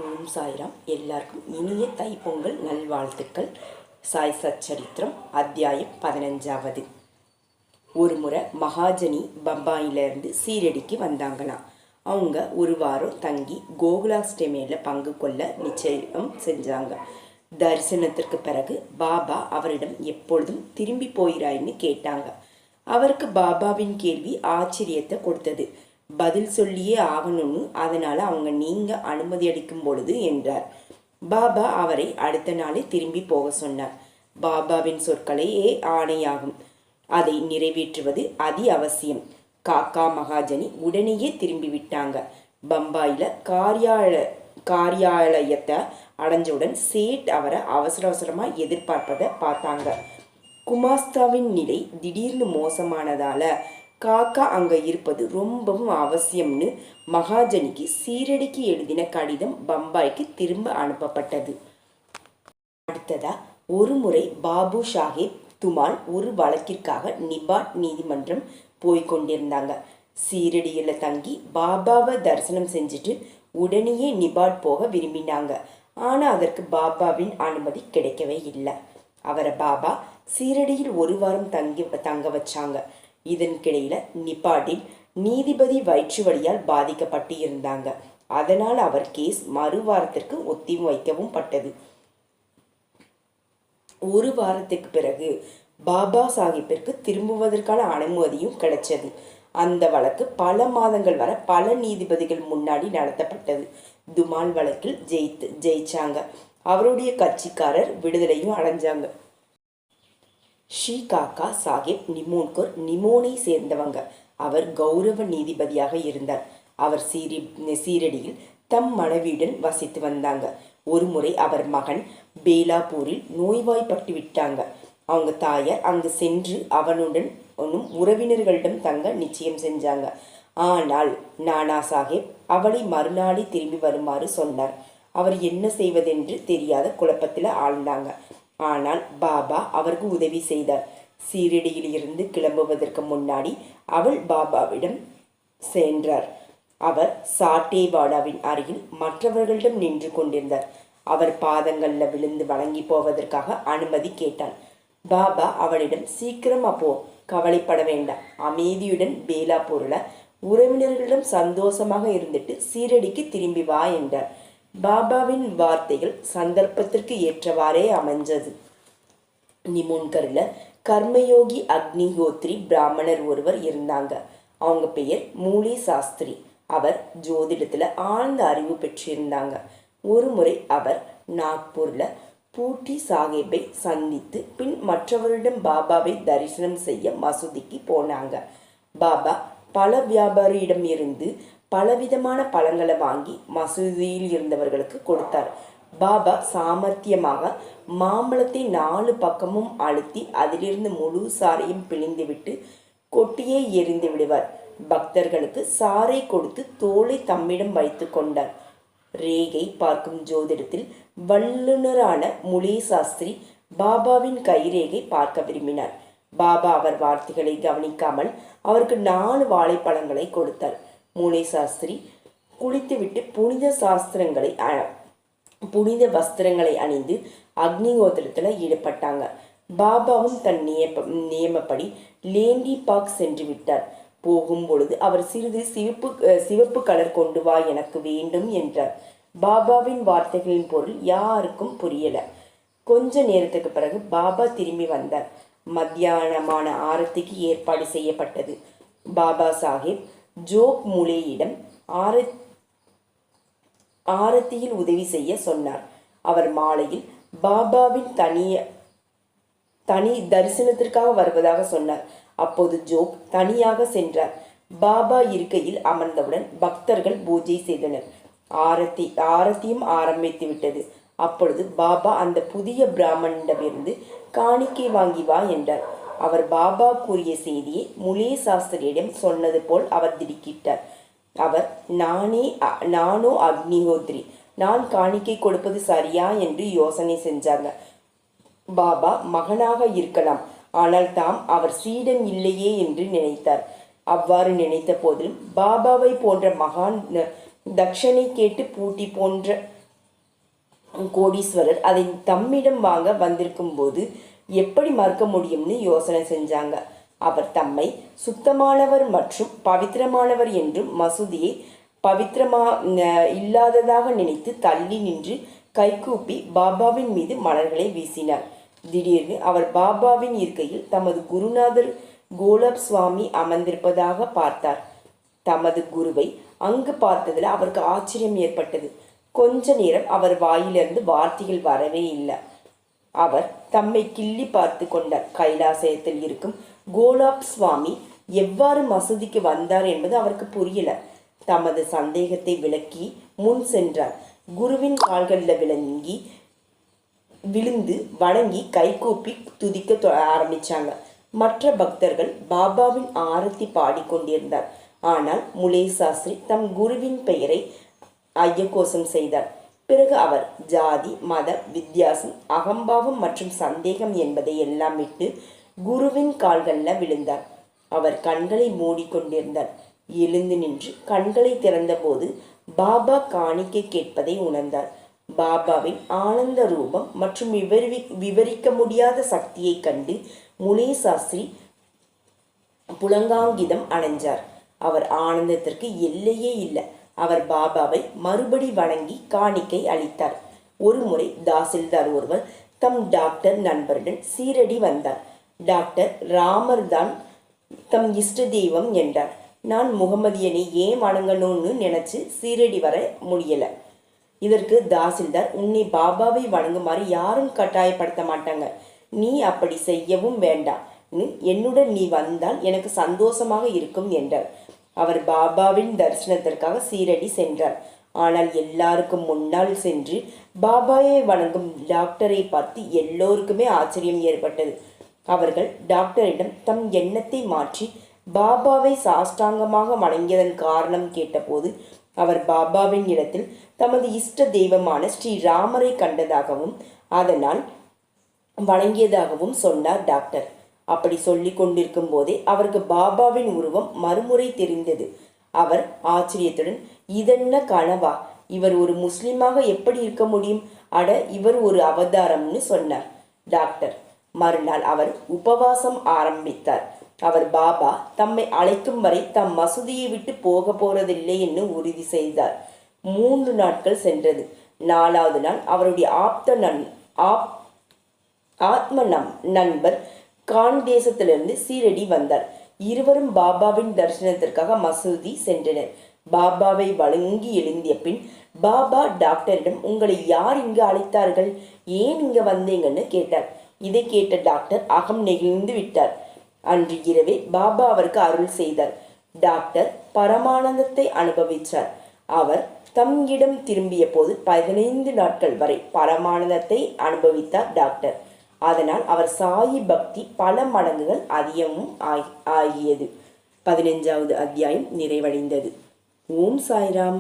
ஓம் சாய்ராம். எல்லாருக்கும் இனிய தைப்பொங்கல் நல்வாழ்த்துக்கள். சாய் சச்சரித்திரம் அத்தியாயம் 15. ஒரு முறை மகாஜனி பம்பாயிலிருந்து சீரடிக்கு வந்தாங்களாம். அவங்க ஒரு வாரம் தங்கி கோகுலாஷ்டமியில் பங்கு கொள்ள நிச்சயம் செஞ்சாங்க. தரிசனத்திற்கு பிறகு பாபா அவரிடம் எப்பொழுதும் திரும்பி போயிறாயின்னு கேட்டாங்க. அவருக்கு பாபாவின் கேள்வி ஆச்சரியத்தை கொடுத்தது. பதில் சொல்லியே ஆகணும்னு, அதனால அவங்க நீங்க அனுமதி அளிக்கும் பொழுது என்றார். பாபா அவரை அடுத்த நாளே திரும்பி போக சொன்னார். பாபாவின் சொற்களே ஆணையாகும், அதை நிறைவேற்றுவது அதி அவசியம். காக்கா மகாஜனி உடனேயே திரும்பி விட்டாங்க. பம்பாயில காரியாலயத்தை அடைஞ்சவுடன் சேட் அவரை அவசரமா எதிர்பார்ப்பதை பார்த்தாங்க. குமாஸ்தாவின் நிலை திடீர்னு மோசமானதால காக்கா அங்க இருப்பது ரொம்பவும் அவசியம்னு மகாஜனிக்கு சீரடிக்கு எழுதின கடிதம் பம்பாய்க்கு திரும்ப அனுப்பப்பட்டது. அடுத்ததா ஒரு முறை பாபு சாஹேப் துமால் ஒரு வழக்கிற்காக நிபாட் நீதிமன்றம் போய்கொண்டிருந்தாங்க. சீரடியில் தங்கி பாபாவை தரிசனம் செஞ்சுட்டு உடனேயே நிபாட் போக விரும்பினாங்க. ஆனா அதற்கு பாபாவின் அனுமதி கிடைக்கவே இல்லை. அவரை பாபா சீரடியில் ஒரு வாரம் தங்க வச்சாங்க. இதற்கிடையில நிபாட்டில் நீதிபதி வயிற்று வலியால் பாதிக்கப்பட்டு இருந்தாங்க. அதனால் அவர் கேஸ் மறுவாரத்திற்கு ஒத்தி வைக்கவும் பட்டது. ஒரு வாரத்துக்கு பிறகு பாபா சாஹிப்பிற்கு திரும்புவதற்கான அனுமதியும் கிடைச்சது. அந்த வழக்கு பல மாதங்கள் வரை பல நீதிபதிகள் முன்னாடி நடத்தப்பட்டது. துமால் வழக்கில் ஜெயிச்சாங்க. அவருடைய கட்சிக்காரர் விடுதலையும் அடைஞ்சாங்க. ஸ்ரீ காக்கா சாஹேப் நிமோன்கர் நிமோனை சேர்ந்தவங்க. அவர் கௌரவ நீதிபதியாக இருந்தார். அவர் சீரடியில் தம் மனைவியுடன் வசித்து வந்தாங்க. ஒரு முறை அவர் மகன் பேலாப்பூரில் நோய்வாய்ப்பட்டு விட்டாங்க. அவங்க தாயார் அங்கு சென்று அவனுடன் உறவினர்களிடம் தங்க நிச்சயம் செஞ்சாங்க. ஆனால் நானா சாஹேப் அவளை மறுநாளே திரும்பி வருமாறு சொன்னார். அவர் என்ன செய்வதென்று தெரியாத குழப்பத்தில் ஆழ்ந்தாங்க. ஆனால் பாபா அவருக்கு உதவி செய்தார். சீரடியில் இருந்து கிளம்புவதற்கு முன்னாடி அவள் பாபாவிடம் சென்றார். அவர் சாட்டேவாடாவின் அருகில் மற்றவர்களிடம் நின்று கொண்டிருந்தார். அவர் பாதங்கள்ல விழுந்து வணங்கி போவதற்காக அனுமதி கேட்டான். பாபா அவளிடம் சீக்கிரம் அப்போ, கவலைப்பட வேண்டாம், அமைதியுடன் பேலாப்பூர்ல உறவினர்களிடம் சந்தோஷமாக இருந்துட்டு சீரடிக்கு திரும்பி வா என்றார். பாபாவின் வார்த்தைகள் சந்தர்ப்பத்திற்கு ஏற்றவாறே அமைஞ்சது. நிமோன்கர்ல கர்மயோகி அக்னிஹோத்ரி பிராமணர் ஒருவர் இருந்தாங்க. அவங்க பெயர் மூலி சாஸ்திரி. அவர் ஜோதிடத்துல ஆழ்ந்த அறிவு பெற்றிருந்தாங்க. ஒரு முறை அவர் நாக்பூர்ல பூட்டி சாஹேப்பை சந்தித்து பின் மற்றவரிடம் பாபாவை தரிசனம் செய்ய மசூதிக்கு போனாங்க. பாபா பல வியாபாரியிடம் இருந்து பலவிதமான பழங்களை வாங்கி மசூதியில் இருந்தவர்களுக்கு கொடுத்தார். பாபா சாமர்த்தியமாக மாம்பழத்தை 4 பக்கமும் அழுத்தி அதிலிருந்து முழு சாரையும் பிழிந்துவிட்டு கொட்டியே எரிந்து விடுவார். பக்தர்களுக்கு சாறை கொடுத்து தோலை தம்மிடம் வைத்து கொண்டார். ரேகை பார்க்கும் ஜோதிடத்தில் வல்லுநரான முலே சாஸ்திரி பாபாவின் கைரேகை பார்க்க விரும்பினார். பாபா அவர் வார்த்தைகளை கவனிக்காமல் அவருக்கு 4 வாழைப்பழங்களை கொடுத்தார். மூளை சாஸ்திரி குளித்துவிட்டு புனித வஸ்திரங்களை அணிந்து அக்னிஹோத்திரத்தில் ஈடுபட்டாங்க. பாபாவும் தன் நியமப்படி லேண்டி பார்க் சென்று விட்டார். போகும் பொழுது அவர் சிறிது சிவப்பு கலர் கொண்டு வா, எனக்கு வேண்டும் என்றார். பாபாவின் வார்த்தைகளின் பொருள் யாருக்கும் புரியல. கொஞ்ச நேரத்துக்கு பிறகு பாபா திரும்பி வந்தார். மத்தியானமான ஆரத்திக்கு ஏற்பாடு செய்யப்பட்டது. பாபா சாஹேப் ஜோக் மூலேயிடம் ஆரத்தியில் உதவி செய்ய சொன்னார். அவர் மாலையில் பாபாவின் தனி தரிசனத்திற்காக வருவதாக சொன்னார். அப்போது ஜோக் தனியாக சென்றார். பாபா இருக்கையில் அமர்ந்தவுடன் பக்தர்கள் பூஜை செய்தனர். ஆரத்தியும் ஆரம்பித்து விட்டது. அப்பொழுது பாபா அந்த புதிய பிராமணனிடமிருந்து காணிக்கை வாங்கி வா என்றார். அவர் பாபா கூறிய செய்தியை முலே சாஸ்திரியிடம் சொன்னது போல் அவர் திடுக்கிட்டார். அவர் நானோ அக்னிஹோத்ரி, நான் காணிக்கை கொடுப்பது சரியா என்று யோசனை செஞ்சாங்க. பாபா மகனாக இருக்கலாம், ஆனால் தாம் அவர் சீடன் இல்லையே என்று நினைத்தார். அவ்வாறு நினைத்த போதிலும் பாபாவை போன்ற மகான் தட்சணை கேட்டு கோடீஸ்வரர் அதை தம்மிடம் வாங்க வந்திருக்கும் போது எப்படி மறுக்க முடியும்னு யோசனை செஞ்சாங்க. அவர் தம்மை சுத்தமானவர் மற்றும் பவித்திரமானவர் என்றும் மசூதியை பவித்திரமா இல்லாததாக நினைத்து தள்ளி நின்று கைகூப்பி பாபாவின் மீது மலர்களை வீசினார். திடீர்னு அவர் பாபாவின் இருக்கையில் தமது குருநாதர் கோலப் சுவாமி அமர்ந்திருப்பதாக பார்த்தார். தமது குருவை அங்கு பார்த்ததில் அவருக்கு ஆச்சரியம் ஏற்பட்டது. கொஞ்ச நேரம் அவர் வாயிலிருந்து வார்த்தைகள் வரவே இல்லை. அவர் தம்மை கிள்ளி பார்த்து கொண்டார். கைலாசயத்தில் இருக்கும் கோலாப் சுவாமி எவ்வாறு மசூதிக்கு வந்தார் என்பது அவருக்கு புரியல. தமது சந்தேகத்தை விளக்கி முன் சென்றார். குருவின் கால்களில் விழுந்து வணங்கி கைகூப்பி துதிக்க ஆரம்பிச்சாங்க. மற்ற பக்தர்கள் பாபாவின் ஆரத்தி பாடிக்கொண்டிருந்தார். ஆனால் முலே சாஸ்திரி தம் குருவின் பெயரை ஐயகோசம் செய்தார். பிறகு அவர் ஜாதி மத வித்தியாசம் அகம்பாவம் மற்றும் சந்தேகம் என்பதை எல்லாம் விட்டு குருவின் கால்களில் விழுந்தார். அவர் கண்களை மூடிக்கொண்டிருந்தார். எழுந்து நின்று கண்களை திறந்தபோது பாபா காணிக்கை கேட்பதை உணர்ந்தார். பாபாவின் ஆனந்த ரூபம் மற்றும் விவரிக்க முடியாத சக்தியை கண்டு முலே சாஸ்திரி புலங்காங்கிதம் அடைஞ்சார். அவர் ஆனந்தத்திற்கு எல்லையே இல்லை. அவர் பாபாவை மறுபடி வணங்கி காணிக்கை அளித்தார். ஒரு முறை தாசில்தார் ஒருவர் தம் டாக்டர் நண்பருடன் சீரடி வந்தார். டாக்டர் ராமர் தான் தம் இஷ்ட தெய்வம் என்றார். நான் முகமதியனை ஏன் வணங்கணும்னு நினைச்சு சீரடி வர முடியல. இதற்கு தாசில்தார், உன்னை பாபாவை வணங்குமாறு யாரும் கட்டாயப்படுத்த மாட்டாங்க, நீ அப்படி செய்யவும் வேண்டாம், என்னுடன் நீ வந்தால் எனக்கு சந்தோஷமாக இருக்கும் என்றார். அவர் பாபாவின் தரிசனத்திற்காக சீரடி சென்றார். ஆனால் எல்லாருக்கும் முன்னால் சென்று பாபாயை வணங்கும் டாக்டரை பார்த்து எல்லோருக்குமே ஆச்சரியம் ஏற்பட்டது. அவர்கள் டாக்டரிடம் தம் எண்ணத்தை மாற்றி பாபாவை சாஷ்டாங்கமாக வணங்கியதன் காரணம் கேட்டபோது அவர் பாபாவின் இடத்தில் தமது இஷ்ட தெய்வமான ஸ்ரீ ராமரை கண்டதாகவும் அதனால் வணங்கியதாகவும் சொன்னார் டாக்டர். அப்படி சொல்லி கொண்டிருக்கும் போதே அவருக்கு பாபாவின் உருவம் மறுமுறை தெரிந்தது. அவர் ஆச்சரியத்துடன், இதென்ன கனவா, இவர் ஒரு முஸ்லிமாக எப்படி இருக்க முடியும், அட இவர் ஒரு அவதாரம்னு சொன்னார் டாக்டர். மறுநாள் அவர் உபவாசம் ஆரம்பித்தார். அவர் பாபா தம்மை அழைக்கும் வரை தம் மசூதியை விட்டு போக போறதில்லை என்று உறுதி செய்தார். 3 நாட்கள் சென்றது. 4வது நாள் அவருடைய ஆத்ம நண்பர் கான் தேசத்திலிருந்து சீரடி வந்தார். இருவரும் பாபாவின் தரிசனத்திற்காக மசூதி சென்றனர். பாபாவை வணங்கி எழுந்திய பின் பாபா டாக்டரிடம், உங்களை யார் இங்கு அழைத்தார்கள், ஏன் இங்க வந்தீங்கன்னு கேட்டார். இதை கேட்ட டாக்டர் அகம் நெகிழ்ந்து விட்டார். அன்று இரவே பாபா அவருக்கு அருள் செய்தார். டாக்டர் பரமானந்தத்தை அனுபவித்தார். அவர் தம் இடம் திரும்பிய போது 15 நாட்கள் வரை பரமானந்தத்தை அனுபவித்தார் டாக்டர். அதனால் அவர் சாயி பக்தி பல மடங்குகள் அதிகமும் ஆகியது. 15வது அத்தியாயம் நிறைவடைந்தது. ஓம் சாய்ராம்.